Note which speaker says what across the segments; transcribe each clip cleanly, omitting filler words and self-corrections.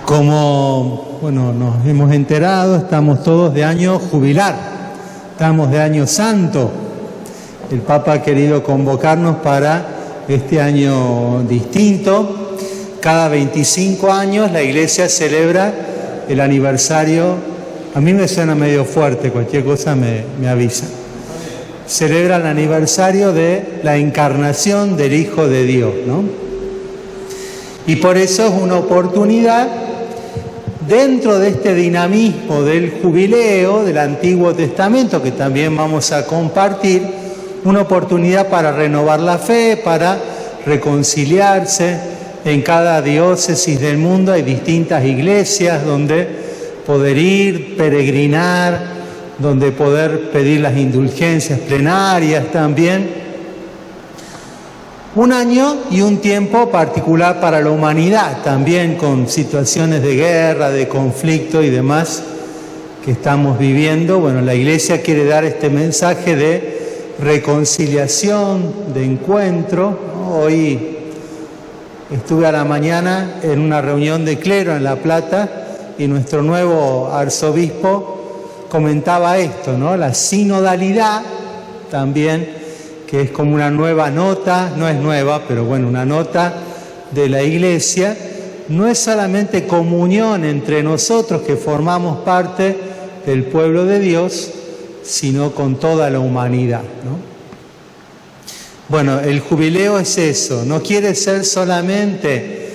Speaker 1: Como, nos hemos enterado, estamos todos de año jubilar, estamos de año santo. El Papa ha querido convocarnos para este año distinto. Cada 25 años la Iglesia celebra el aniversario, a mí me suena medio fuerte, cualquier cosa me avisa. Celebra el aniversario de la encarnación del Hijo de Dios, ¿no? Y por eso es una oportunidad, dentro de este dinamismo del jubileo del Antiguo Testamento, que también vamos a compartir, una oportunidad para renovar la fe, para reconciliarse. En cada diócesis del mundo hay distintas iglesias donde poder ir, peregrinar, donde poder pedir las indulgencias plenarias también. Un año y un tiempo particular para la humanidad, también con situaciones de guerra, de conflicto y demás que estamos viviendo. Bueno, la Iglesia quiere dar este mensaje de reconciliación, de encuentro. Hoy estuve a la mañana en una reunión de clero en La Plata y nuestro nuevo arzobispo comentaba esto, ¿no? La sinodalidad también, que es como una nueva nota, no es nueva, pero bueno, una nota de la Iglesia, no es solamente comunión entre nosotros que formamos parte del pueblo de Dios, sino con toda la humanidad, ¿no? Bueno, el jubileo es eso, no quiere ser solamente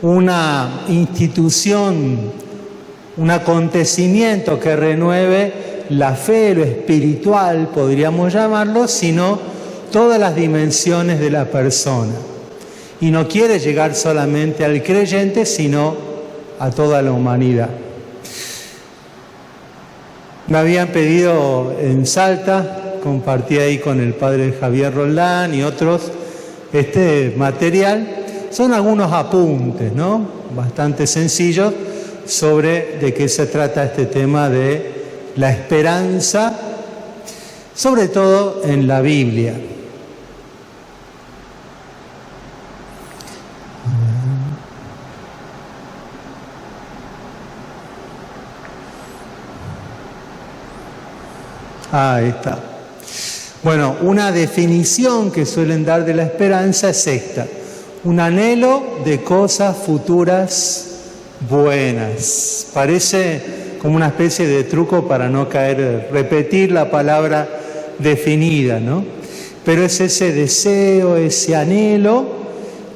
Speaker 1: una institución, un acontecimiento que renueve la fe, lo espiritual, podríamos llamarlo, sino todas las dimensiones de la persona. Y no quiere llegar solamente al creyente, sino a toda la humanidad. Me habían pedido en Salta, compartí ahí con el padre Javier Roldán y otros, este material. Son algunos apuntes, ¿no? Bastante sencillos sobre de qué se trata este tema de la esperanza, sobre todo en la Biblia. Ahí está. Bueno, una definición que suelen dar de la esperanza es esta: un anhelo de cosas futuras buenas. Parece como una especie de truco para no caer, repetir la palabra definida, ¿no? Pero es ese deseo, ese anhelo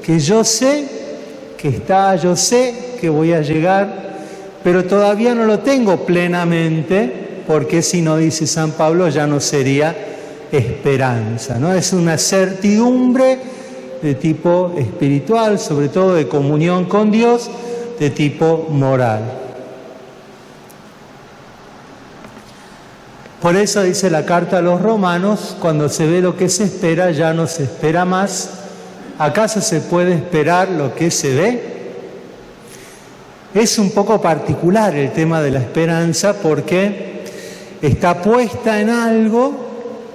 Speaker 1: que yo sé que está, yo sé que voy a llegar, pero todavía no lo tengo plenamente, porque si no, dice San Pablo, ya no sería esperanza, ¿no? Es una certidumbre de tipo espiritual, sobre todo de comunión con Dios, de tipo moral. Por eso dice la carta a los Romanos, cuando se ve lo que se espera, ya no se espera más. ¿Acaso se puede esperar lo que se ve? Es un poco particular el tema de la esperanza porque está puesta en algo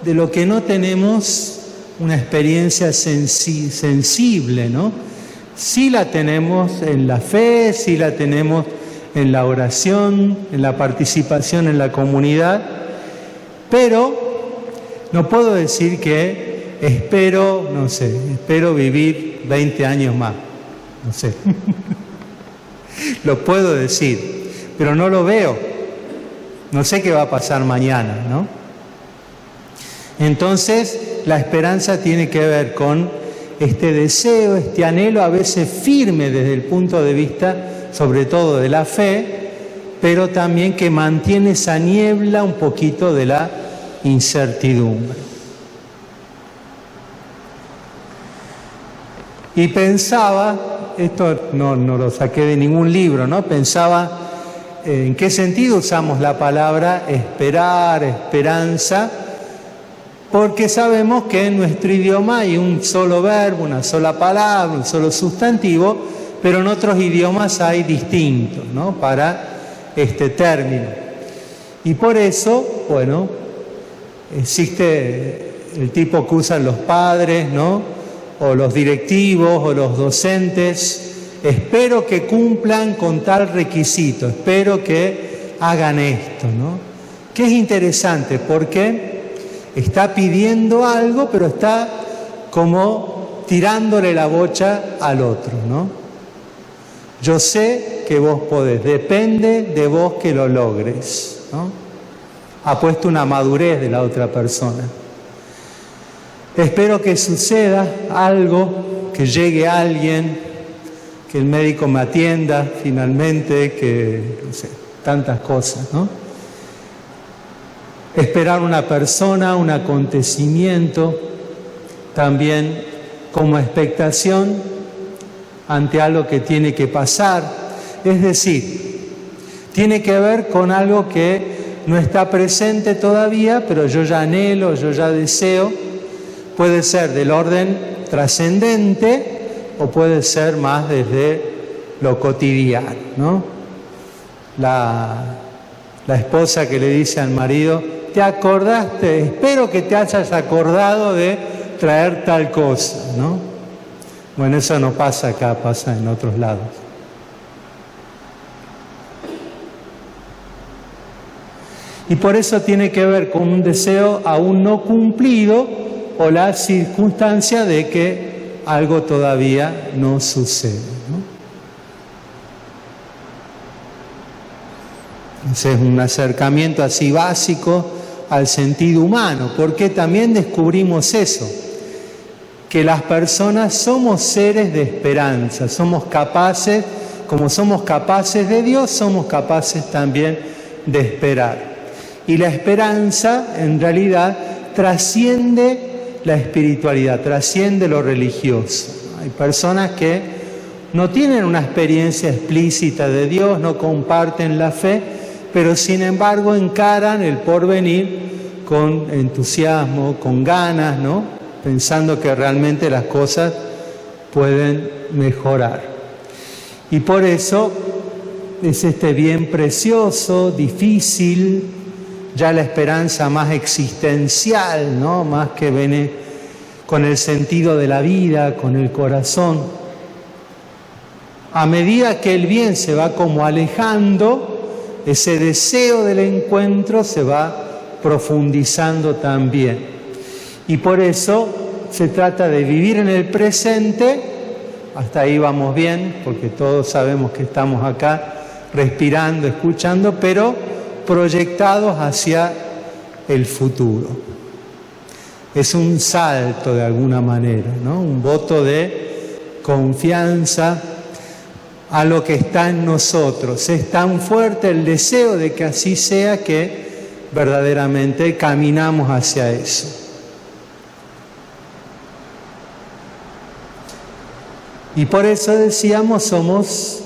Speaker 1: de lo que no tenemos una experiencia sensible, ¿no? Sí la tenemos en la fe, sí la tenemos en la oración, en la participación en la comunidad, pero no puedo decir que espero, no sé, espero vivir 20 años más, no sé. Lo puedo decir, pero no lo veo. No sé qué va a pasar mañana, ¿no? Entonces, la esperanza tiene que ver con este deseo, este anhelo, a veces firme desde el punto de vista, sobre todo de la fe, pero también que mantiene esa niebla un poquito de la incertidumbre. Y pensaba, esto no lo saqué de ningún libro, ¿no? Pensaba en qué sentido usamos la palabra esperar, esperanza, porque sabemos que en nuestro idioma hay un solo verbo, una sola palabra, un solo sustantivo, pero en otros idiomas hay distintos, ¿no? Para este término. Y por eso, bueno, existe el tipo que usan los padres, ¿no? O los directivos o los docentes, espero que cumplan con tal requisito, espero que hagan esto, ¿no? Que es interesante porque está pidiendo algo, pero está como tirándole la bocha al otro, ¿no? Yo sé que vos podés, depende de vos que lo logres, ¿no? Ha puesto una madurez de la otra persona. Espero que suceda algo, que llegue alguien, que el médico me atienda finalmente, que, no sé, tantas cosas, ¿no? Esperar una persona, un acontecimiento, también como expectación ante algo que tiene que pasar. Es decir, tiene que ver con algo que no está presente todavía, pero yo ya anhelo, yo ya deseo. Puede ser del orden trascendente o puede ser más desde lo cotidiano, ¿no? La esposa que le dice al marido: ¿te acordaste? Espero que te hayas acordado de traer tal cosa, ¿no? Bueno, eso no pasa acá, pasa en otros lados. Y por eso tiene que ver con un deseo aún no cumplido o la circunstancia de que algo todavía no sucede, ¿no? Ese es un acercamiento así básico al sentido humano, porque también descubrimos eso, que las personas somos seres de esperanza, somos capaces, como somos capaces de Dios, somos capaces también de esperar. Y la esperanza, en realidad, trasciende la espiritualidad, trasciende lo religioso. Hay personas que no tienen una experiencia explícita de Dios, no comparten la fe, pero sin embargo encaran el porvenir con entusiasmo, con ganas, ¿no? Pensando que realmente las cosas pueden mejorar. Y por eso es este bien precioso, difícil, ya la esperanza más existencial, ¿no? Más que viene con el sentido de la vida, con el corazón. A medida que el bien se va como alejando, ese deseo del encuentro se va profundizando también. Y por eso se trata de vivir en el presente, hasta ahí vamos bien, porque todos sabemos que estamos acá respirando, escuchando, pero proyectados hacia el futuro. Es un salto de alguna manera, ¿no? Un voto de confianza a lo que está en nosotros. Es tan fuerte el deseo de que así sea que verdaderamente caminamos hacia eso. Y por eso decíamos, somos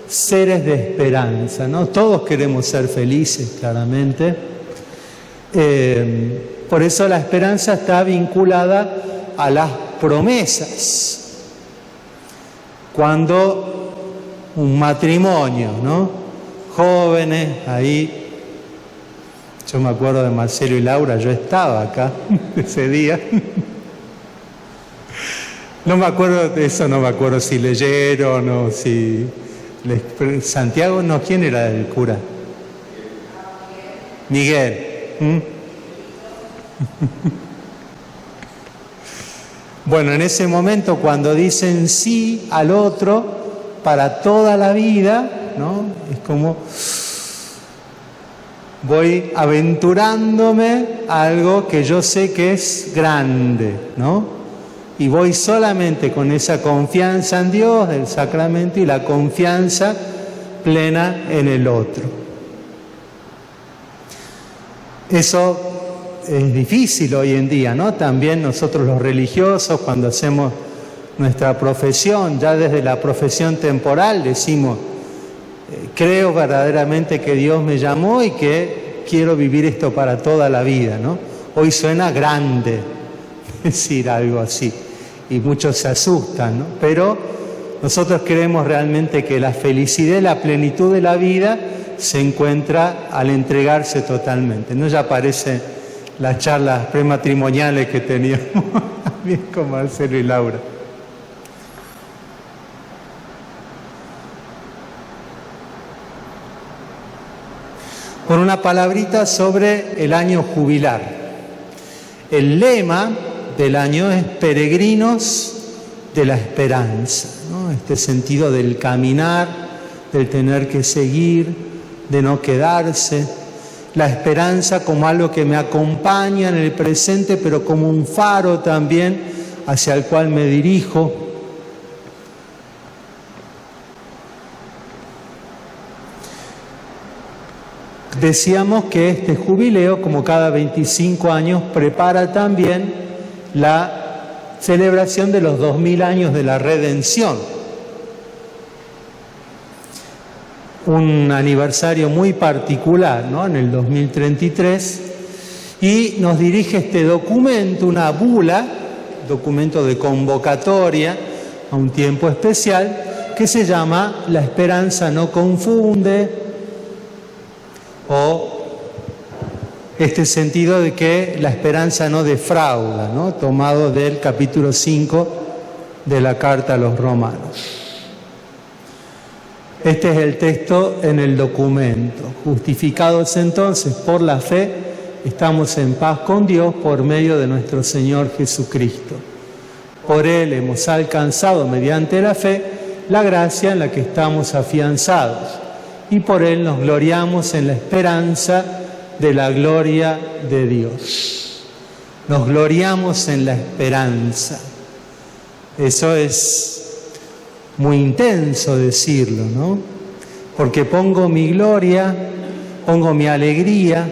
Speaker 1: seres de esperanza, ¿no? Todos queremos ser felices, claramente. Por eso la esperanza está vinculada a las promesas. Cuando un matrimonio, ¿no? Jóvenes, ahí, yo me acuerdo de Marcelo y Laura, yo estaba acá ese día. No me acuerdo de eso, no me acuerdo si leyeron o si... Santiago, no, ¿quién era el cura? Miguel. Bueno, en ese momento cuando dicen sí al otro para toda la vida, ¿no? Es como voy aventurándome a algo que yo sé que es grande, ¿no? Y voy solamente con esa confianza en Dios, del sacramento, y la confianza plena en el otro. Eso es difícil hoy en día, ¿no? También nosotros los religiosos, cuando hacemos nuestra profesión, ya desde la profesión temporal decimos, creo verdaderamente que Dios me llamó y que quiero vivir esto para toda la vida, ¿no? Hoy suena grande decir algo así y muchos se asustan, ¿no? Pero nosotros creemos realmente que la felicidad y la plenitud de la vida se encuentra al entregarse totalmente, ¿no? Ya aparecen las charlas prematrimoniales que teníamos también con Marcelo y Laura. con una palabrita sobre el año jubilar. El lema del año es peregrinos de la esperanza, ¿no? Este sentido del caminar, del tener que seguir, de no quedarse. La esperanza como algo que me acompaña en el presente, pero como un faro también hacia el cual me dirijo. Decíamos que este jubileo, como cada 25 años, prepara también la celebración de los 2000 años de la redención. Un aniversario muy particular, ¿no? En el 2033, y nos dirige este documento, una bula, documento de convocatoria a un tiempo especial, que se llama La esperanza no confunde, o este sentido de que la esperanza no defrauda, ¿no? Tomado del capítulo 5 de la carta a los romanos. Este es el texto en el documento. Justificados entonces por la fe, estamos en paz con Dios por medio de nuestro Señor Jesucristo. Por Él hemos alcanzado mediante la fe la gracia en la que estamos afianzados, y por Él nos gloriamos en la esperanza de la gloria de Dios. Nos gloriamos en la esperanza. Eso es muy intenso decirlo, ¿no? Porque pongo mi gloria, pongo mi alegría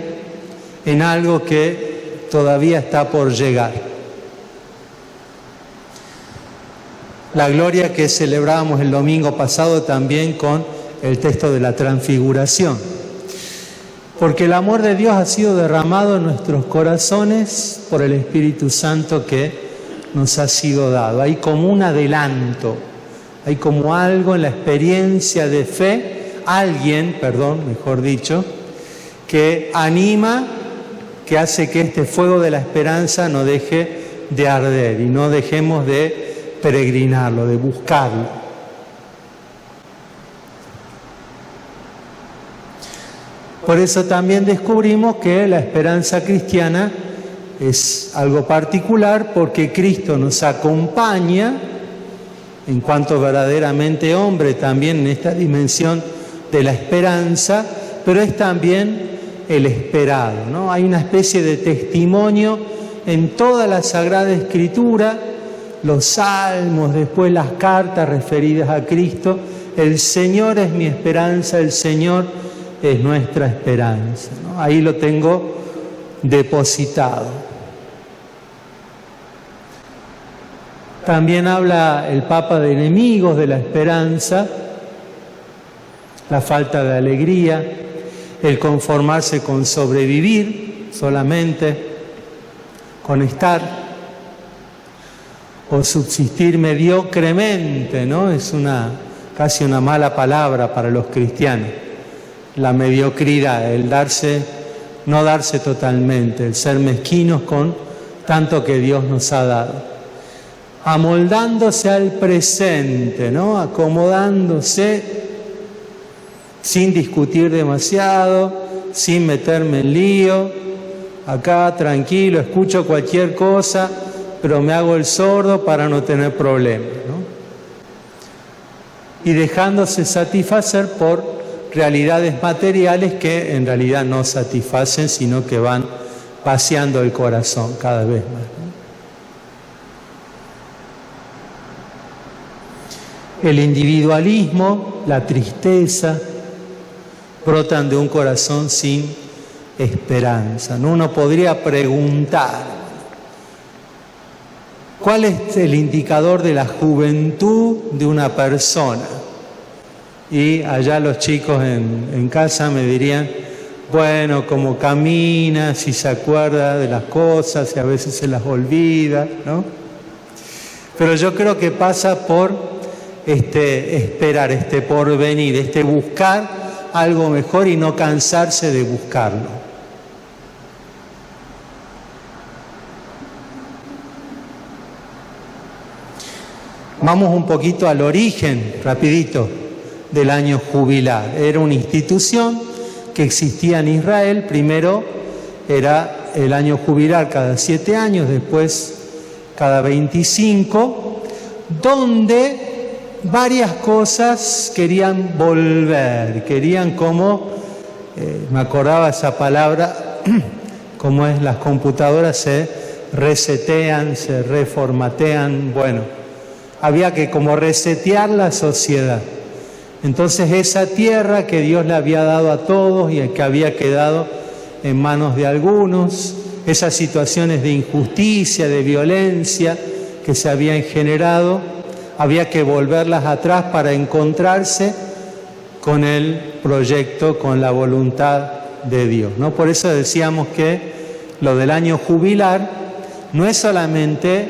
Speaker 1: en algo que todavía está por llegar. La gloria que celebrábamos el domingo pasado también con el texto de la transfiguración. Porque el amor de Dios ha sido derramado en nuestros corazones por el Espíritu Santo que nos ha sido dado. Hay como un adelanto. Hay como algo en la experiencia de fe, mejor dicho, que anima, que hace que este fuego de la esperanza no deje de arder y no dejemos de peregrinarlo, de buscarlo. Por eso también descubrimos que la esperanza cristiana es algo particular porque Cristo nos acompaña en cuanto verdaderamente hombre también en esta dimensión de la esperanza, pero es también el esperado, ¿no? Hay una especie de testimonio en toda la Sagrada Escritura, los salmos, después las cartas referidas a Cristo. El Señor es mi esperanza, el Señor es nuestra esperanza, ¿no? Ahí lo tengo depositado. También habla el Papa de enemigos de la esperanza, la falta de alegría, el conformarse con sobrevivir solamente, con estar, o subsistir mediocremente, ¿no? Es casi una mala palabra para los cristianos, la mediocridad, el no darse totalmente, el ser mezquinos con tanto que Dios nos ha dado. Amoldándose al presente, ¿no? Acomodándose sin discutir demasiado, sin meterme en lío, acá tranquilo, escucho cualquier cosa, pero me hago el sordo para no tener problemas, ¿no? Y dejándose satisfacer por realidades materiales que en realidad no satisfacen, sino que van vaciando el corazón cada vez más, ¿no? El individualismo, la tristeza, brotan de un corazón sin esperanza, ¿no? Uno podría preguntar, ¿cuál es el indicador de la juventud de una persona? Y allá los chicos en casa me dirían, bueno, cómo camina, si se acuerda de las cosas, si a veces se las olvida, ¿no? Pero yo creo que pasa por esperar, porvenir, buscar algo mejor y no cansarse de buscarlo. Vamos un poquito al origen, rapidito, del año jubilar. Era una institución que existía en Israel. Primero era el año jubilar cada 7 años, después cada 25, donde varias cosas querían volver, querían como, me acordaba esa palabra, como es, las computadoras se resetean, se reformatean, bueno, había que como resetear la sociedad. Entonces esa tierra que Dios le había dado a todos y que había quedado en manos de algunos, esas situaciones de injusticia, de violencia que se habían generado, había que volverlas atrás para encontrarse con el proyecto, con la voluntad de Dios, ¿no? Por eso decíamos que lo del año jubilar no es solamente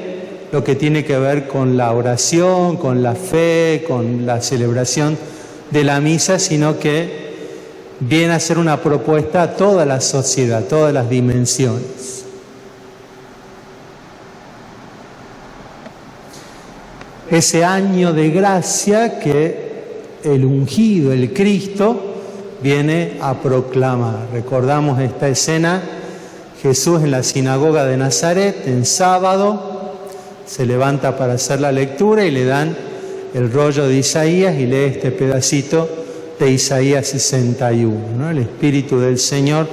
Speaker 1: lo que tiene que ver con la oración, con la fe, con la celebración de la misa, sino que viene a ser una propuesta a toda la sociedad, todas las dimensiones. Ese año de gracia que el ungido, el Cristo, viene a proclamar. Recordamos esta escena, Jesús en la sinagoga de Nazaret, en sábado, se levanta para hacer la lectura y le dan el rollo de Isaías y lee este pedacito de Isaías 61, ¿no? El Espíritu del Señor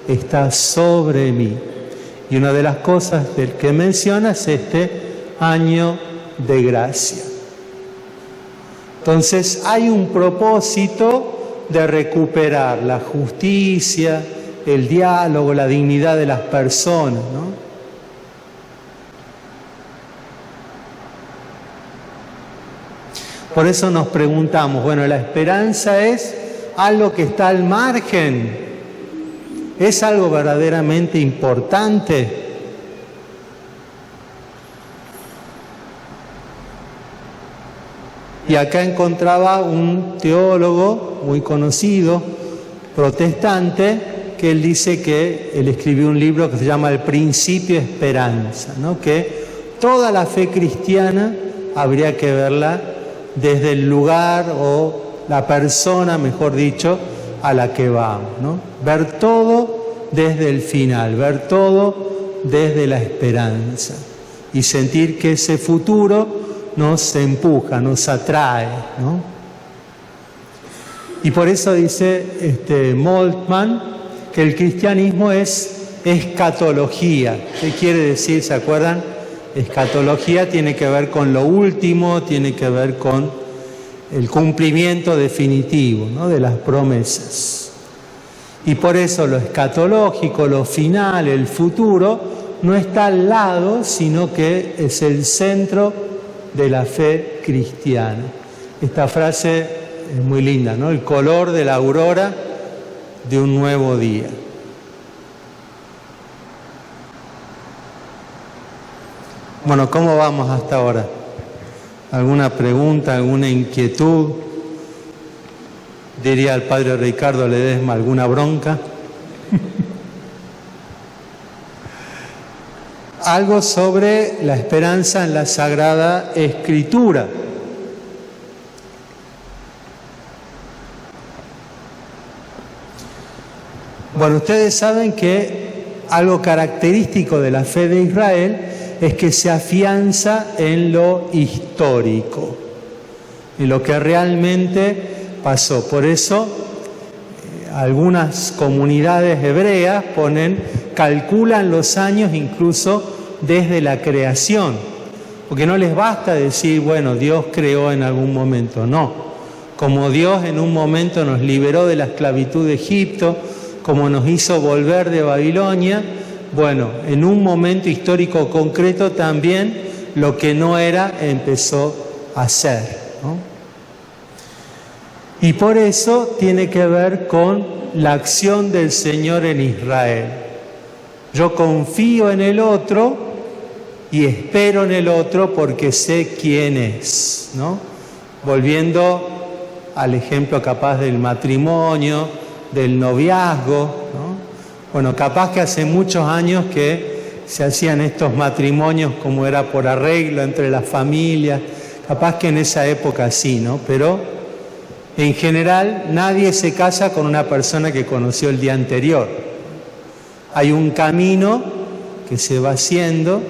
Speaker 1: está sobre mí. Y una de las cosas que menciona es este año de gracia. Entonces hay un propósito de recuperar la justicia, el diálogo, la dignidad de las personas, ¿no? Por eso nos preguntamos, bueno, ¿la esperanza es algo que está al margen? ¿Es algo verdaderamente importante? Y acá encontraba un teólogo muy conocido, protestante, que él dice que él escribió un libro que se llama El Principio Esperanza, ¿no? Que toda la fe cristiana habría que verla desde el lugar o la persona, mejor dicho, a la que vamos, ¿no? Ver todo desde el final, ver todo desde la esperanza y sentir que ese futuro nos empuja, nos atrae, ¿no? Y por eso dice Moltmann que el cristianismo es escatología. ¿Qué quiere decir? ¿Se acuerdan? Escatología tiene que ver con lo último, tiene que ver con el cumplimiento definitivo, ¿no? De las promesas. Y por eso lo escatológico, lo final, el futuro, no está al lado, sino que es el centro de la fe cristiana. Esta frase es muy linda, ¿no? El color de la aurora de un nuevo día. Bueno, ¿cómo vamos hasta ahora? ¿Alguna pregunta, alguna inquietud? Diría el padre Ricardo Ledesma, ¿alguna bronca? Algo sobre la esperanza en la Sagrada Escritura. Bueno, ustedes saben que algo característico de la fe de Israel es que se afianza en lo histórico, en lo que realmente pasó. Por eso algunas comunidades hebreas calculan los años incluso desde la creación, porque no les basta decir, bueno, Dios creó en algún momento, no. Como Dios en un momento nos liberó de la esclavitud de Egipto, como nos hizo volver de Babilonia, bueno, en un momento histórico concreto también lo que no era empezó a ser, ¿no? Y por eso tiene que ver con la acción del Señor en Israel. Yo confío en el otro y espero en el otro porque sé quién es, ¿no? Volviendo al ejemplo capaz del matrimonio, del noviazgo, ¿no? Bueno, capaz que hace muchos años que se hacían estos matrimonios como era por arreglo entre las familias, capaz que en esa época sí, ¿no? Pero En general, nadie se casa con una persona que conoció el día anterior. Hay un camino que se va haciendo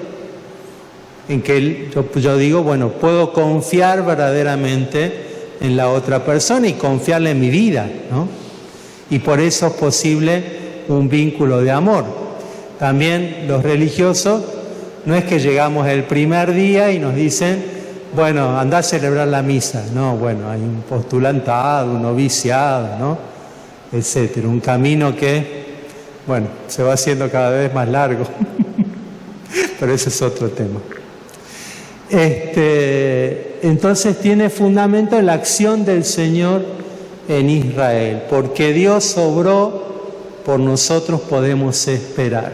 Speaker 1: en que yo digo, bueno, puedo confiar verdaderamente en la otra persona y confiarle en mi vida, ¿no? Y por eso es posible un vínculo de amor. También los religiosos, no es que llegamos el primer día y nos dicen, bueno, andá a celebrar la misa. No, bueno, hay un postulantado, un noviciado, ¿no? Etcétera. Un camino que, bueno, se va haciendo cada vez más largo. Pero ese es otro tema. Entonces tiene fundamento en la acción del Señor en Israel. Porque Dios obró, por nosotros podemos esperar.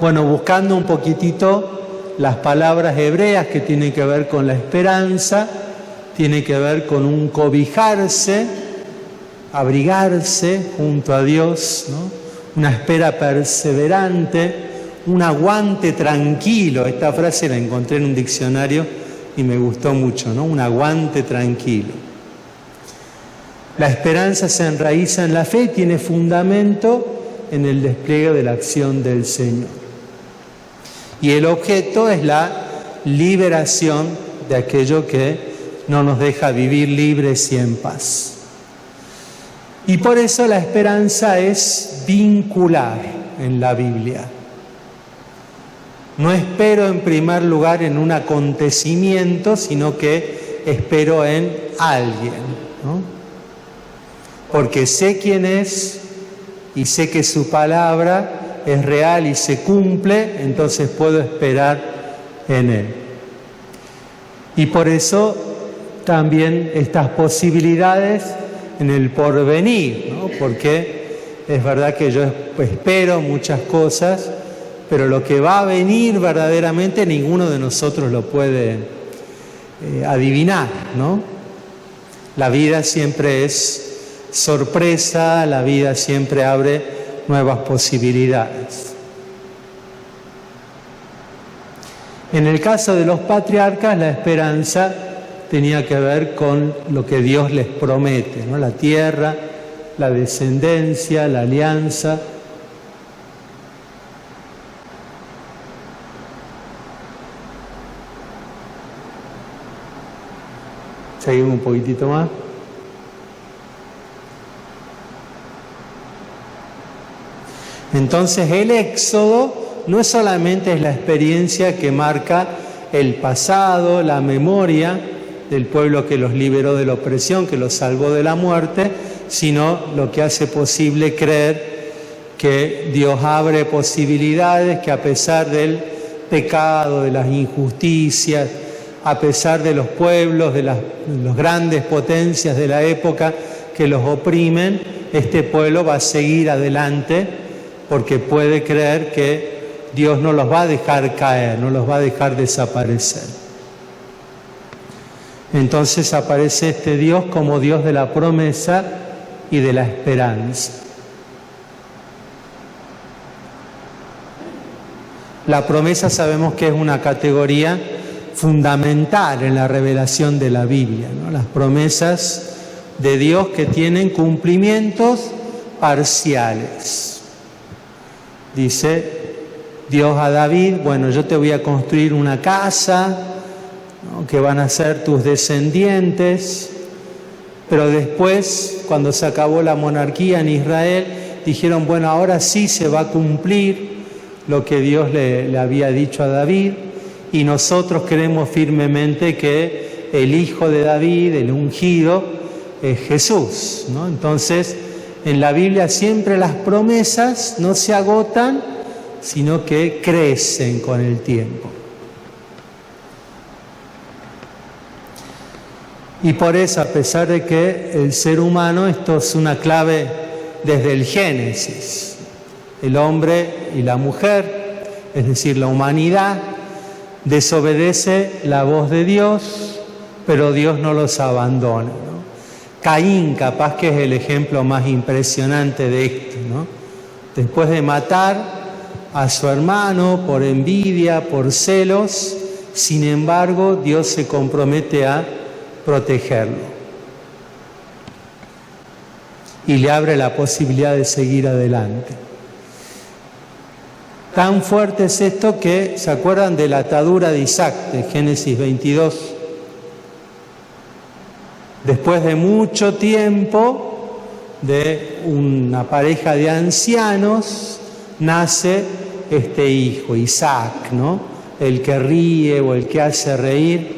Speaker 1: Bueno, buscando un poquitito las palabras hebreas que tienen que ver con la esperanza, tiene que ver con un cobijarse, abrigarse junto a Dios, ¿no? Una espera perseverante, un aguante tranquilo. Esta frase la encontré en un diccionario y me gustó mucho, ¿no? Un aguante tranquilo. La esperanza se enraiza en la fe y tiene fundamento en el despliegue de la acción del Señor. Y el objeto es la liberación de aquello que no nos deja vivir libres y en paz. Y por eso la esperanza es vincular en la Biblia. No espero en primer lugar en un acontecimiento, sino que espero en alguien, ¿no? Porque sé quién es y sé que su palabra es real y se cumple, entonces puedo esperar en Él. Y por eso también estas posibilidades en el porvenir, ¿no? Porque es verdad que yo espero muchas cosas, pero lo que va a venir verdaderamente ninguno de nosotros lo puede adivinar, ¿no? La vida siempre es sorpresa, la vida siempre abre nuevas posibilidades. En el caso de los patriarcas, la esperanza tenía que ver con lo que Dios les promete, ¿no? La tierra, la descendencia, la alianza. Seguimos un poquitito más. Entonces el éxodo no solamente es la experiencia que marca el pasado, la memoria del pueblo que los liberó de la opresión, que los salvó de la muerte, sino lo que hace posible creer que Dios abre posibilidades, que a pesar del pecado, de las injusticias, a pesar de los pueblos, de las grandes potencias de la época que los oprimen, este pueblo va a seguir adelante porque puede creer que Dios no los va a dejar caer, no los va a dejar desaparecer. Entonces aparece este Dios como Dios de la promesa y de la esperanza. La promesa sabemos que es una categoría fundamental en la revelación de la Biblia, ¿no? Las promesas de Dios que tienen cumplimientos parciales. Dice Dios a David, bueno, yo te voy a construir una casa, ¿no? Que van a ser tus descendientes, pero después, cuando se acabó la monarquía en Israel, dijeron, bueno, ahora sí se va a cumplir lo que Dios le había dicho a David, y nosotros creemos firmemente que el hijo de David, el ungido, es Jesús, ¿no? Entonces, en la Biblia siempre las promesas no se agotan, sino que crecen con el tiempo. Y por eso, a pesar de que el ser humano, esto es una clave desde el Génesis, el hombre y la mujer, es decir, la humanidad, desobedece la voz de Dios, pero Dios no los abandona, ¿no? Caín, capaz que es el ejemplo más impresionante de esto, ¿no? Después de matar a su hermano por envidia, por celos, sin embargo, Dios se compromete a protegerlo. y le abre la posibilidad de seguir adelante. Tan fuerte es esto que, ¿se acuerdan de la atadura de Isaac, de Génesis 22? Después de mucho tiempo de una pareja de ancianos, nace este hijo, Isaac, ¿no? El que ríe o el que hace reír.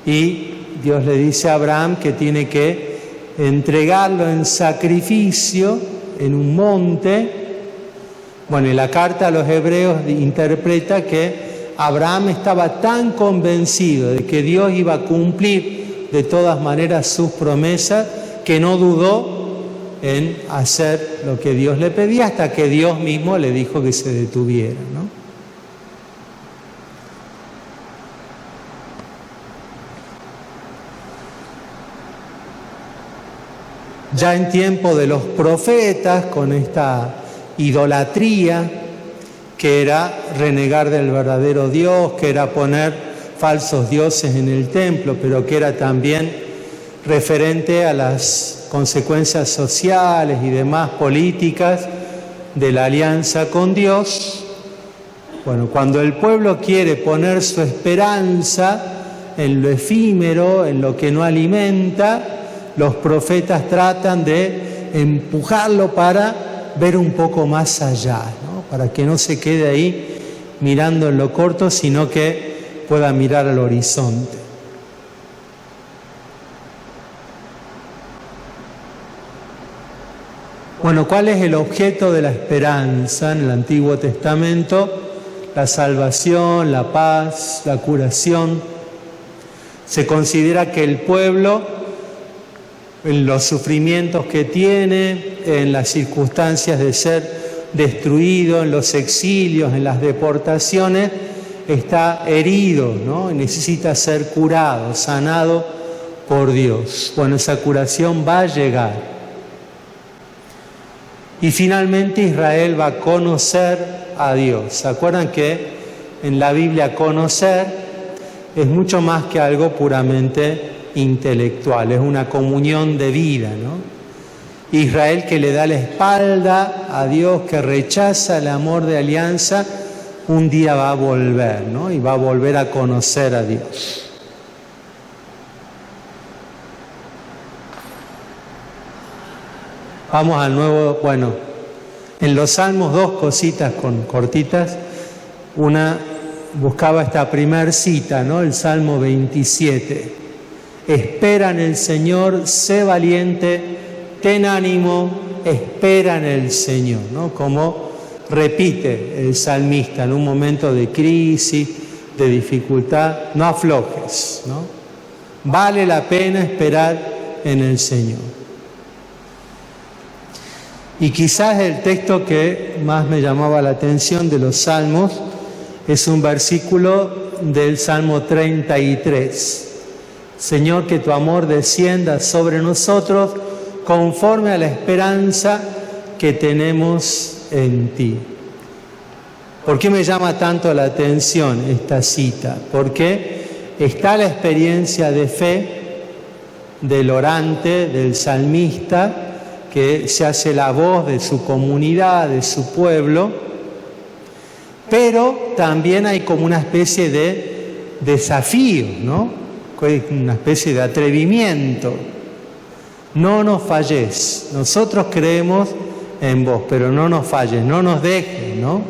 Speaker 1: Y Dios le dice a Abraham que tiene que entregarlo en sacrificio en un monte. Bueno, y la carta a los hebreos interpreta que Abraham estaba tan convencido de que Dios iba a cumplir de todas maneras sus promesas, que no dudó en hacer lo que Dios le pedía, hasta que Dios mismo le dijo que se detuviera, ¿no? Ya en tiempo de los profetas, con esta idolatría, que era renegar del verdadero Dios, que era poner falsos dioses en el templo, pero que era también referente a las consecuencias sociales y demás políticas de la alianza con Dios. Bueno, cuando el pueblo quiere poner su esperanza en lo efímero, en lo que no alimenta, los profetas tratan de empujarlo para ver un poco más allá, ¿no? Para que no se quede ahí mirando en lo corto, sino que pueda mirar al horizonte. Bueno, ¿cuál es el objeto de la esperanza en el Antiguo Testamento? La salvación, la paz, la curación. Se considera que el pueblo, en los sufrimientos que tiene, en las circunstancias de ser destruido, en los exilios, en las deportaciones, está herido, ¿no? Y necesita ser curado, sanado por Dios. Bueno, esa curación va a llegar. Y finalmente Israel va a conocer a Dios. ¿Se acuerdan que en la Biblia conocer es mucho más que algo puramente intelectual, es una comunión de vida, ¿no? Israel, que le da la espalda a Dios, que rechaza el amor de alianza, un día va a volver, ¿no? Y va a volver a conocer a Dios. Vamos al nuevo, bueno, en los Salmos dos cositas cortitas. Una, buscaba esta primer cita, ¿no? El Salmo 27. Espera en el Señor, sé valiente, ten ánimo, espera en el Señor, ¿no? Como repite el salmista en un momento de crisis, de dificultad, no aflojes, ¿no? Vale la pena esperar en el Señor. Y quizás el texto que más me llamaba la atención de los Salmos es un versículo del Salmo 33. Señor, que tu amor descienda sobre nosotros conforme a la esperanza que tenemos en ti. ¿Por qué me llama tanto la atención esta cita? Porque está la experiencia de fe del orante, del salmista, que se hace la voz de su comunidad, de su pueblo, pero también hay como una especie de desafío, ¿no? Una especie de atrevimiento. No nos falles, nosotros creemos en vos, pero no nos falles, no nos dejes, ¿no?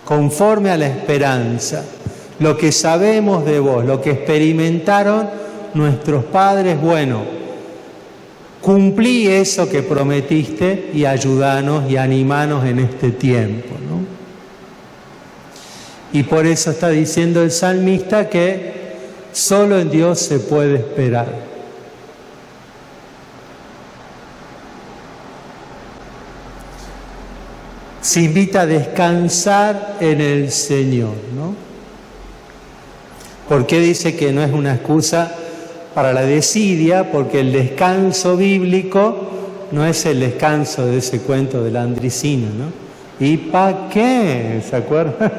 Speaker 1: Conforme a la esperanza, lo que sabemos de vos, lo que experimentaron nuestros padres, bueno, cumplí eso que prometiste y ayúdanos y animanos en este tiempo, ¿no? Y por eso está diciendo el salmista que solo en Dios se puede esperar. Se invita a descansar en el Señor, ¿no? ¿Por qué dice que no es una excusa para la desidia? Porque el descanso bíblico no es el descanso de ese cuento de la Andricina, ¿no? ¿Y para qué? ¿Se acuerdan?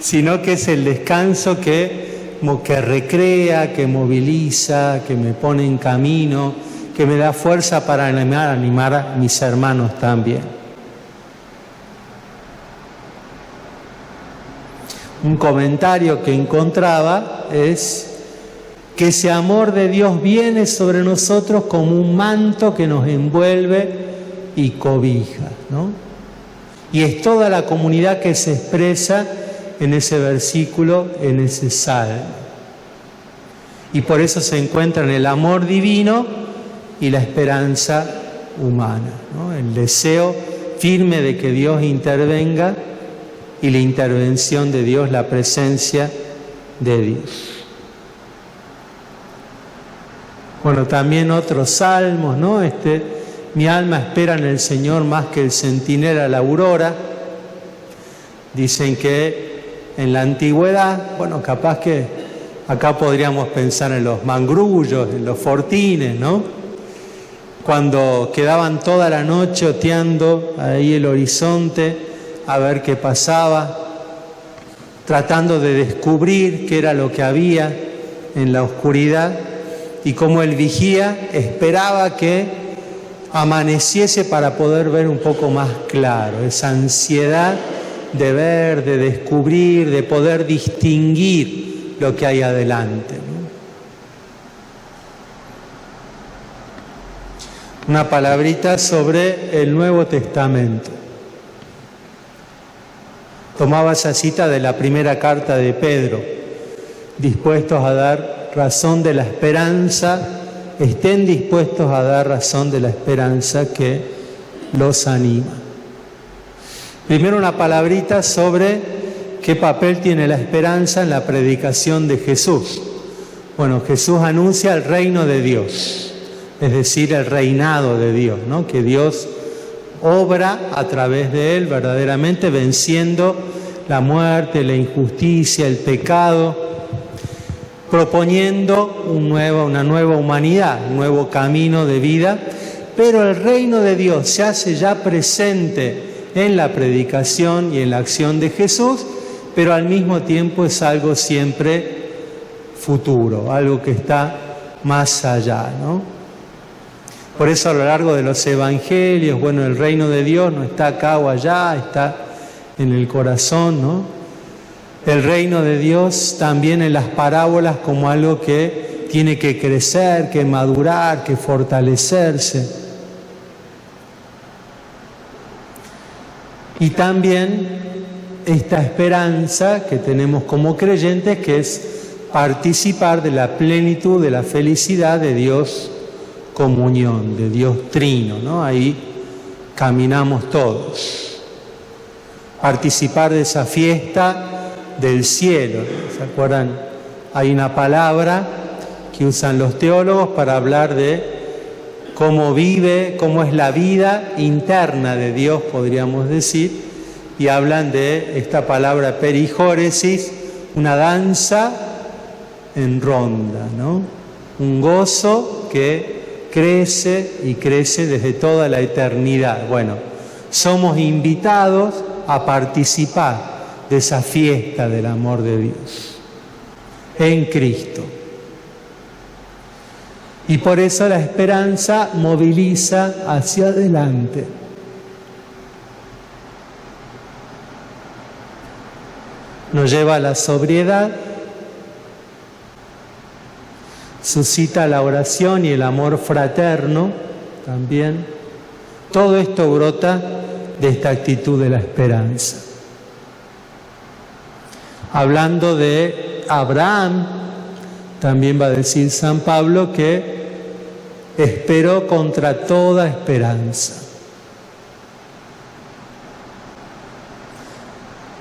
Speaker 1: Sino que es el descanso que recrea, que moviliza, que me pone en camino, que me da fuerza para animar a mis hermanos también. Un comentario que encontraba es que ese amor de Dios viene sobre nosotros como un manto que nos envuelve y cobija, ¿no? Y es toda la comunidad que se expresa en ese versículo, en ese salmo. Y por eso se encuentran el amor divino y la esperanza humana, ¿no? El deseo firme de que Dios intervenga y la intervención de Dios, la presencia de Dios. Bueno, también otros salmos, ¿no? Mi alma espera en el Señor más que el centinela la aurora. Dicen que en la antigüedad, bueno, capaz que acá podríamos pensar en los mangrullos, en los fortines, ¿no? Cuando quedaban toda la noche oteando ahí el horizonte, a ver qué pasaba, tratando de descubrir qué era lo que había en la oscuridad, y como el vigía esperaba que amaneciese para poder ver un poco más claro, esa ansiedad de ver, de descubrir, de poder distinguir lo que hay adelante, ¿no? Una palabrita sobre el Nuevo Testamento. Tomaba esa cita de la primera carta de Pedro: dispuestos a dar razón de la esperanza, estén dispuestos a dar razón de la esperanza que los anima. Primero una palabrita sobre qué papel tiene la esperanza en la predicación de Jesús. Bueno, Jesús anuncia el reino de Dios, es decir, el reinado de Dios, ¿no? Que Dios obra a través de él verdaderamente, venciendo la muerte, la injusticia, el pecado, proponiendo una nueva humanidad, un nuevo camino de vida. Pero el reino de Dios se hace ya presente en la predicación y en la acción de Jesús, pero al mismo tiempo es algo siempre futuro, algo que está más allá, ¿no? Por eso a lo largo de los evangelios, bueno, el reino de Dios no está acá o allá, está en el corazón, ¿no? El reino de Dios también en las parábolas como algo que tiene que crecer, que madurar, que fortalecerse. Y también esta esperanza que tenemos como creyentes, que es participar de la plenitud, de la felicidad de Dios comunión, de Dios trino, ¿no? Ahí caminamos todos. Participar de esa fiesta del cielo, ¿no? ¿Se acuerdan? Hay una palabra que usan los teólogos para hablar de cómo vive, cómo es la vida interna de Dios, podríamos decir, y hablan de esta palabra perijóresis, una danza en ronda, ¿no? Un gozo que crece y crece desde toda la eternidad. Bueno, somos invitados a participar de esa fiesta del amor de Dios en Cristo. Y por eso la esperanza moviliza hacia adelante. Nos lleva a la sobriedad, suscita la oración y el amor fraterno también. Todo esto brota de esta actitud de la esperanza. Hablando de Abraham, también va a decir San Pablo que esperó contra toda esperanza.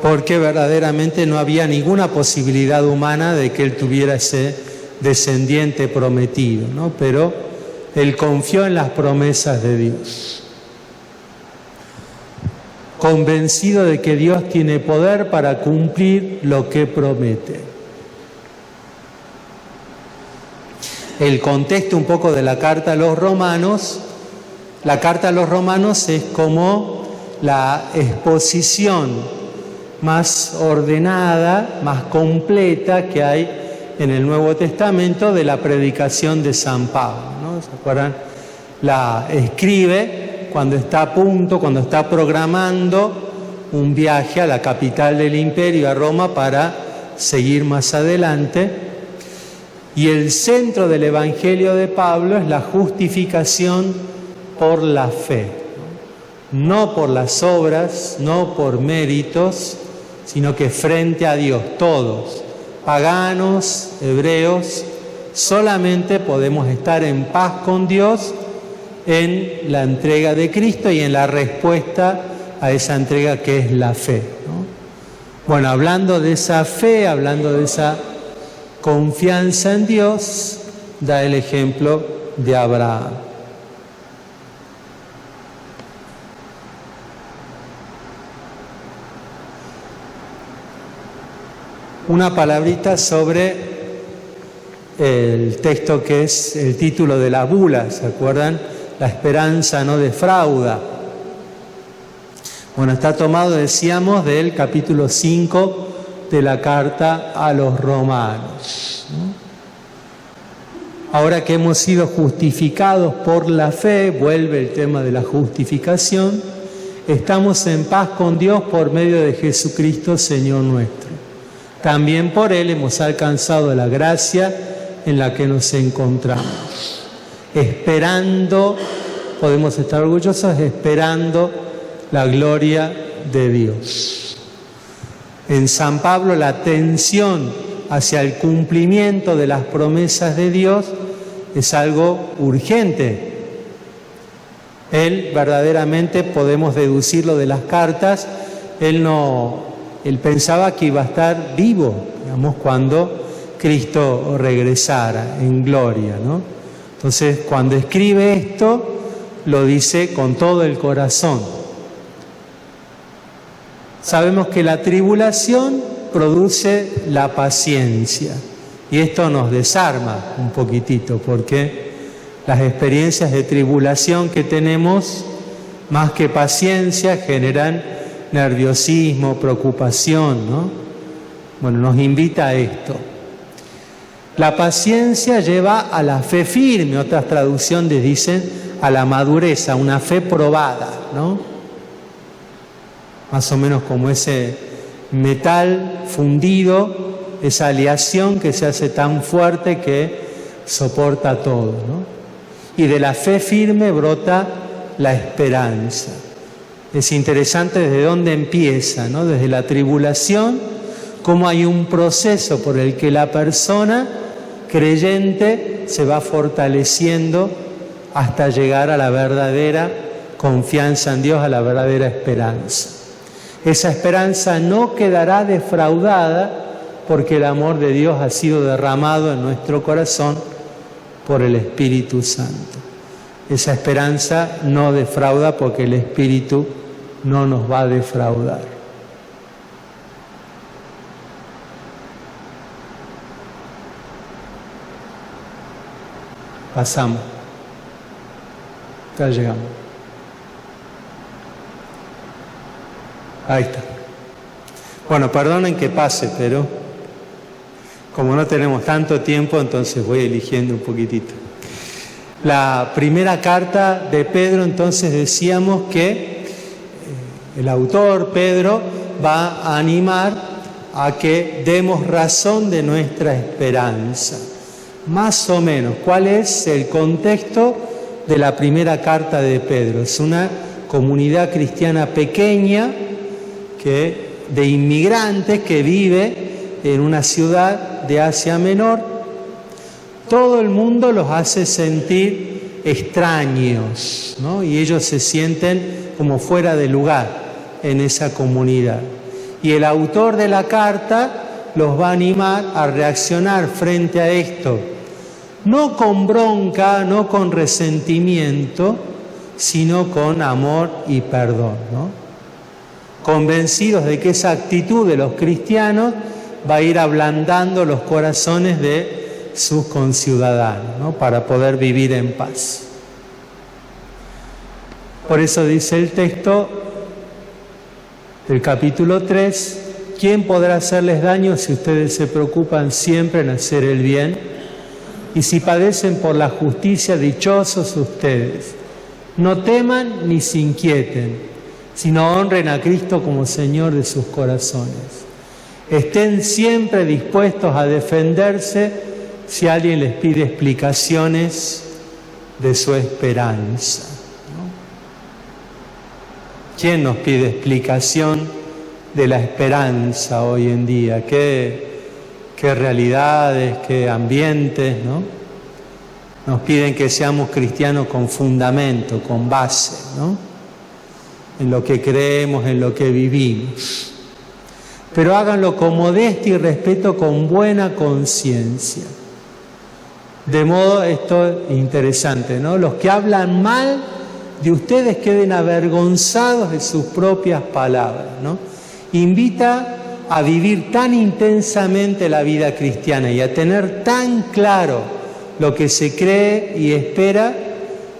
Speaker 1: Porque verdaderamente no había ninguna posibilidad humana de que él tuviera ese descendiente prometido, ¿no? Pero él confió en las promesas de Dios, convencido de que Dios tiene poder para cumplir lo que promete. El contexto un poco de la carta a los romanos es como la exposición más ordenada, más completa que hay en el Nuevo Testamento de la predicación de San Pablo, ¿no? ¿Se acuerdan? la escribe cuando está a punto, cuando está programando un viaje a la capital del imperio, a Roma, para seguir más adelante. Y el centro del Evangelio de Pablo es la justificación por la fe, no por las obras, no por méritos, sino que frente a Dios, todos, paganos, hebreos, solamente podemos estar en paz con Dios en la entrega de Cristo y en la respuesta a esa entrega que es la fe, ¿no? Bueno, hablando de esa fe, hablando de esa confianza en Dios, da el ejemplo de Abraham. Una palabrita sobre el texto que es el título de la bula, ¿se acuerdan? La esperanza no defrauda. Bueno, está tomado, decíamos, del capítulo 5 de la carta a los romanos, ¿no? Ahora que hemos sido justificados por la fe, vuelve el tema de la justificación, estamos en paz con Dios por medio de Jesucristo, Señor nuestro. También por Él hemos alcanzado la gracia en la que nos encontramos. Esperando, podemos estar orgullosos, esperando la gloria de Dios. En San Pablo la atención hacia el cumplimiento de las promesas de Dios es algo urgente. Él verdaderamente, podemos deducirlo de las cartas, él pensaba que iba a estar vivo, digamos, cuando Cristo regresara en gloria, ¿no? Entonces, cuando escribe esto, lo dice con todo el corazón. Sabemos que la tribulación produce la paciencia, y esto nos desarma un poquitito, porque las experiencias de tribulación que tenemos, más que paciencia, generan nerviosismo, preocupación, ¿no? Bueno, nos invita a esto. La paciencia lleva a la fe firme, otras traducciones dicen a la madurez, a una fe probada, ¿no? Más o menos como ese metal fundido, esa aleación que se hace tan fuerte que soporta todo, ¿no? Y de la fe firme brota la esperanza. Es interesante desde dónde empieza, ¿no? Desde la tribulación, cómo hay un proceso por el que la persona creyente se va fortaleciendo hasta llegar a la verdadera confianza en Dios, a la verdadera esperanza. Esa esperanza no quedará defraudada porque el amor de Dios ha sido derramado en nuestro corazón por el Espíritu Santo. Esa esperanza no defrauda porque el Espíritu no nos va a defraudar. Pasamos. Ya llegamos. Ahí está. Bueno, perdonen que pase, pero como no tenemos tanto tiempo, entonces voy eligiendo un poquitito. La primera carta de Pedro, entonces decíamos que el autor, Pedro, va a animar a que demos razón de nuestra esperanza. Más o menos, ¿cuál es el contexto de la primera carta de Pedro? Es una comunidad cristiana pequeña de inmigrantes que vive en una ciudad de Asia Menor. Todo el mundo los hace sentir extraños, ¿no? Y ellos se sienten como fuera de lugar en esa comunidad. Y el autor de la carta los va a animar a reaccionar frente a esto, no con bronca, no con resentimiento, sino con amor y perdón, ¿no? Convencidos de que esa actitud de los cristianos va a ir ablandando los corazones de sus conciudadanos, ¿no? Para poder vivir en paz. Por eso dice el texto del capítulo 3, ¿quién podrá hacerles daño si ustedes se preocupan siempre en hacer el bien? y si padecen por la justicia, dichosos ustedes. No teman ni se inquieten, sino honren a Cristo como Señor de sus corazones. Estén siempre dispuestos a defenderse si alguien les pide explicaciones de su esperanza, ¿no? ¿Quién nos pide explicación de la esperanza hoy en día? ¿Qué realidades, qué ambientes, ¿no? Nos piden que seamos cristianos con fundamento, con base, ¿no? En lo que creemos, en lo que vivimos. Pero háganlo con modestia y respeto, con buena conciencia. De modo, esto es interesante, ¿no? Los que hablan mal de ustedes queden avergonzados de sus propias palabras, ¿no? Invita a vivir tan intensamente la vida cristiana y a tener tan claro lo que se cree y espera,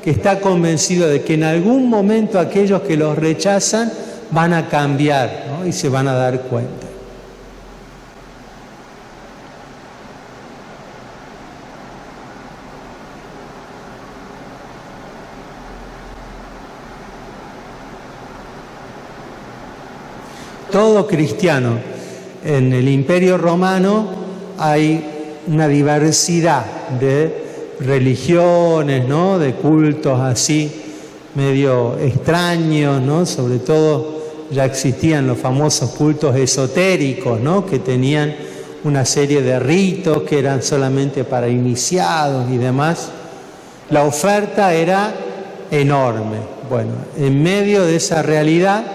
Speaker 1: que está convencido de que en algún momento aquellos que los rechazan van a cambiar, ¿no? Y se van a dar cuenta. Todo cristiano, en el Imperio Romano hay una diversidad de religiones, ¿no? De cultos así medio extraños, ¿no? Sobre todo ya existían los famosos cultos esotéricos, ¿no? Que tenían una serie de ritos que eran solamente para iniciados y demás. La oferta era enorme. Bueno, en medio de esa realidad,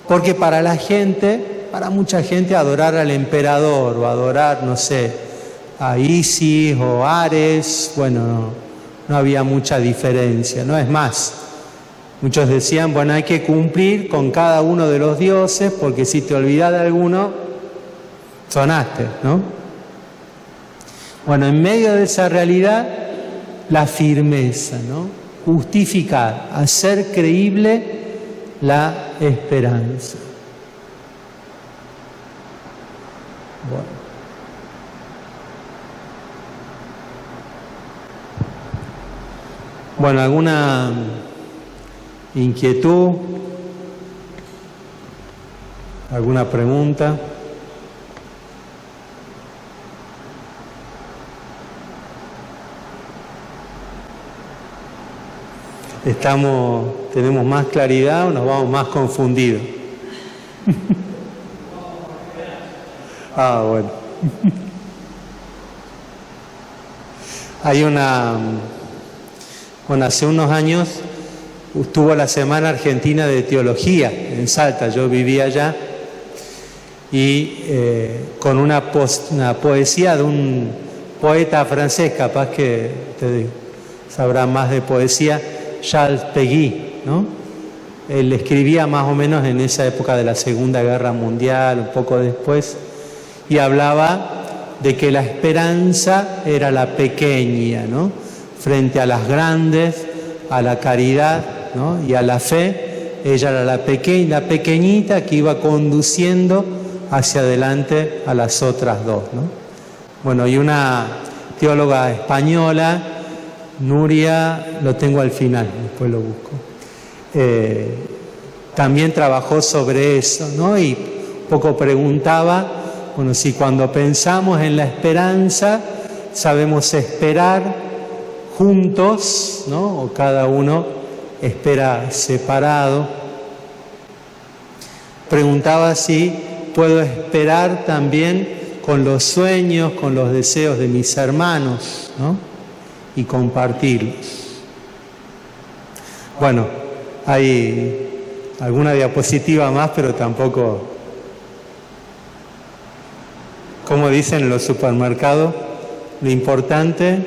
Speaker 1: porque para la gente, para mucha gente, adorar al emperador o adorar, no sé, a Isis o Ares, bueno, no había mucha diferencia, ¿no? Es más, muchos decían, bueno, hay que cumplir con cada uno de los dioses, porque si te olvidas de alguno, sonaste, ¿no? Bueno, en medio de esa realidad, la firmeza, ¿no? Justificar, hacer creíble la esperanza. Bueno, ¿alguna inquietud? ¿Alguna pregunta? ¿Tenemos más claridad o nos vamos más confundidos? Bueno. Hace unos años estuvo la Semana Argentina de Teología en Salta, yo vivía allá, y con una poesía de un poeta francés, capaz que ustedes sabrán más de poesía, Charles Péguy, ¿no? Él escribía más o menos en esa época de la Segunda Guerra Mundial, un poco después, y hablaba de que la esperanza era la pequeña, ¿no? Frente a las grandes, a la caridad, ¿no? Y a la fe, ella era la pequeñita que iba conduciendo hacia adelante a las otras dos, ¿no? Bueno, y una teóloga española, Nuria, lo tengo al final, después lo busco, también trabajó sobre eso, ¿no? Y un poco preguntaba, bueno, si cuando pensamos en la esperanza sabemos esperar juntos, ¿no? O cada uno espera separado. Preguntaba si puedo esperar también con los sueños, con los deseos de mis hermanos, ¿no? Y compartirlos. Bueno, hay alguna diapositiva más, pero tampoco, como dicen en los supermercados, lo importante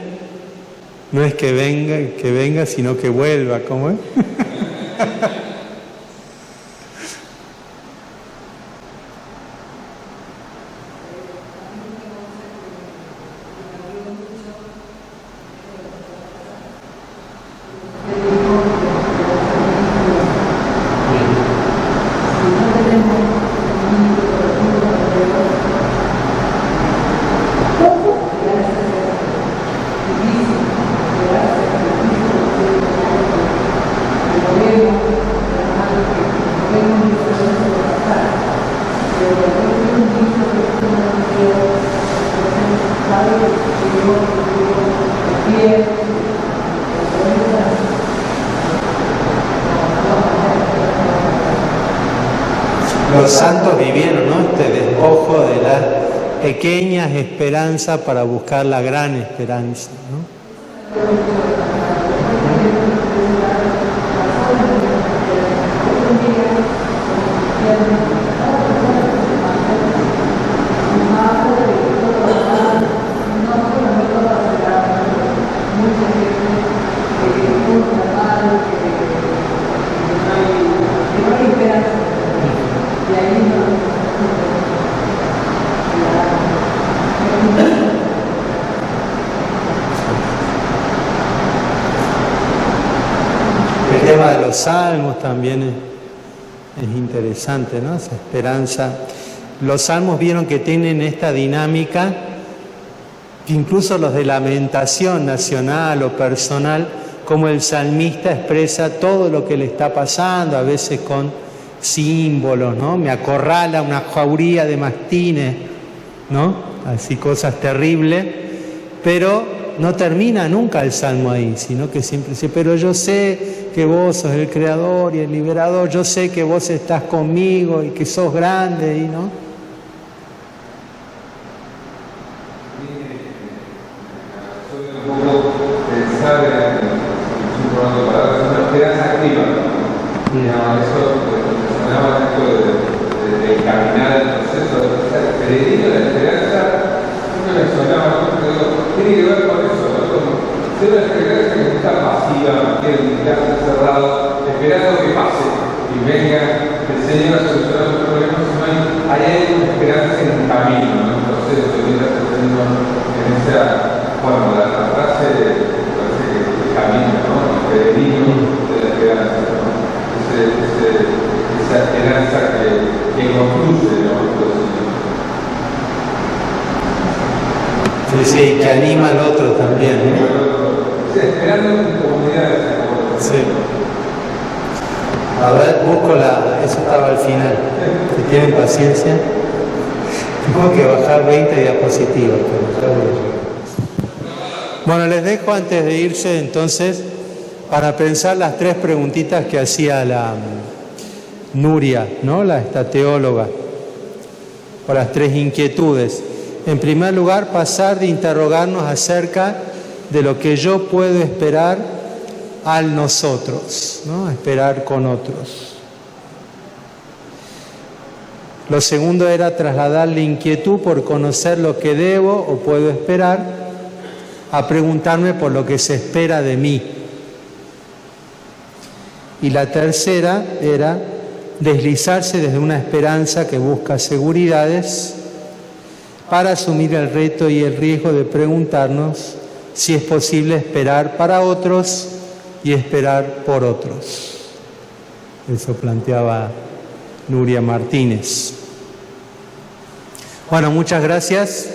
Speaker 1: no es que venga, sino que vuelva, ¿cómo es? los santos vivieron, ¿no?, este despojo de las pequeñas esperanzas para buscar la gran esperanza, ¿no? El tema de los salmos también es interesante, ¿no? Esa esperanza. Los salmos vieron que tienen esta dinámica, que incluso los de lamentación nacional o personal, como el salmista expresa todo lo que le está pasando, a veces con símbolos, ¿no? Me acorrala una jauría de mastines, ¿no? Así cosas terribles, pero no termina nunca el salmo ahí, sino que siempre dice, pero yo sé que vos sos el creador y el liberador, yo sé que vos estás conmigo y que sos grande, y ¿no?
Speaker 2: Un poco pensar en un programa de palabras, una esperanza activa. Eso mencionaba esto de caminar el proceso, el peregrino de la esperanza, uno mencionaba, tiene que ver con eso, ¿no? Como ser una esperanza que está pasiva, que está encerrado, esperando que pase y venga el Señor a solucionar los problemas, sino hay una esperanza en un camino, en un proceso que está sucediendo en esa, bueno, la frase parece que el camino, ¿no? El peregrino de la esperanza, ¿no? Esa esperanza que concluye, ¿no?
Speaker 1: Sí, que anima al otro también, ¿no?
Speaker 2: Esperando en comunidades.
Speaker 1: Sí. A ver, busco eso estaba al final. Si tienen paciencia, tengo que bajar 20 diapositivas. Bueno, les dejo antes de irse entonces para pensar las 3 preguntitas que hacía la Nuria, ¿no? Esta teóloga, o las 3 inquietudes. En primer lugar, pasar de interrogarnos acerca de lo que yo puedo esperar al nosotros, ¿no? Esperar con otros. Lo segundo era trasladar la inquietud por conocer lo que debo o puedo esperar a preguntarme por lo que se espera de mí. Y la tercera era deslizarse desde una esperanza que busca seguridades para asumir el reto y el riesgo de preguntarnos si es posible esperar para otros y esperar por otros. Eso planteaba Nuria Martínez. Bueno, muchas gracias.